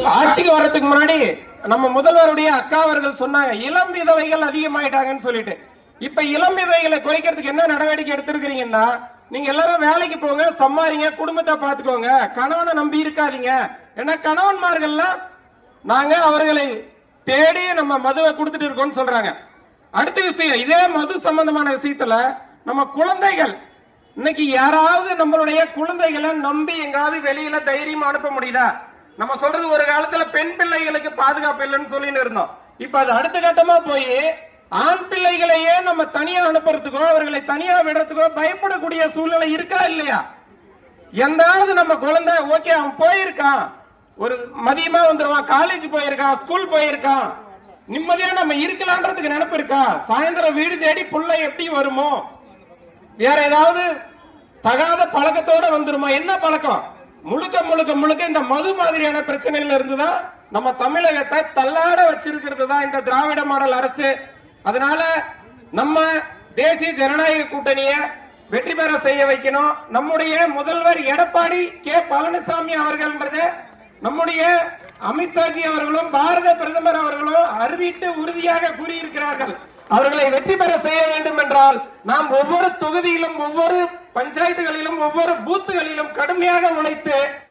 ஆட்சிக்கு வர்றதுக்கு முன்னாடி நம்ம முதல்வருடைய அக்கா அவர்கள் சொன்னாங்க இளம் விதவைகள் அதிகமாயிட்டாங்கன்னு சொல்லிட்டு. இப்ப இளம் விதவைகளை குறைக்கிறதுக்கு என்ன நடவடிக்கை எடுத்திருக்கிறீங்கன்னா, நீங்க எல்லாரும் வேலைக்கு போங்க, சம்பாதிங்க, குடும்பத்தை பாத்துக்கோங்க, கணவனை நம்பி இருக்காதீங்க. ஏன்னா கணவன்மார்கள்லாம் நாங்க அவர்களை தேடி நம்ம மதுவை கொடுத்துட்டு இருக்கோம்னு சொல்றாங்க. அடுத்த விஷயம், இதே மது சம்பந்தமான விஷயத்துல நம்ம குழந்தைகள், இன்னைக்கு யாராவது நம்மளுடைய குழந்தைகளை நம்பி எங்காவது வெளியில தைரியமா அனுப்ப முடியுதா? நம்ம சொல்றது ஒரு காலத்துல பெண் பிள்ளைகளுக்கு பாதுகாப்பு இல்லைன்னு சொல்லிட்டு இருந்தோம். இப்ப அது அடுத்த கட்டமா போய் ஆண் பிள்ளைகளையே நம்ம தனியா அனுப்புறதுக்கோ அவர்களை தனியா விடுறதுக்கோ பயப்படக்கூடிய சூழ்நிலை இருக்கா இல்லையா? எந்தாவது நம்ம குழந்தை ஓகே அவன் போயிருக்கான், ஒரு மதியமா வந்துருவான், காலேஜ் போயிருக்கான், ஸ்கூல் போயிருக்கான், நிம்மதியா நம்ம இருக்கலாம்ன்றதுக்கு நினைப்பு இருக்கா? சாயந்தரம் வீடு தேடி புள்ள எப்படி வருமோ, வேற ஏதாவது தகாத பழக்கத்தோட வந்துருமா? என்ன பழக்கம்? முழுக்க முழுக்க முழுக்க இந்த மது மாதிரியான பிரச்சனைகள் இருந்துதான் நம்ம தமிழகத்தை தள்ளாட வச்சிருக்கிறது தான் இந்த திராவிட மாடல் அரசு. அதனால நம்ம தேசிய ஜனநாயக கூட்டணியை வெற்றி பெற செய்ய வைக்கணும். நம்முடைய முதல்வர் எடப்பாடி கே பழனிசாமி அவர்கள், நம்முடைய அமித்ஷாஜி அவர்களும் பாரத பிரதமர் அவர்களும் அறுதிட்டு உறுதியாக கூறியிருக்கிறார்கள். அவர்களை வெற்றி பெற செய்ய வேண்டும் என்றால் நாம் ஒவ்வொரு தொகுதியிலும், ஒவ்வொரு பஞ்சாயத்துகளிலும், ஒவ்வொரு பூத்துகளிலும் கடுமையாக உழைத்து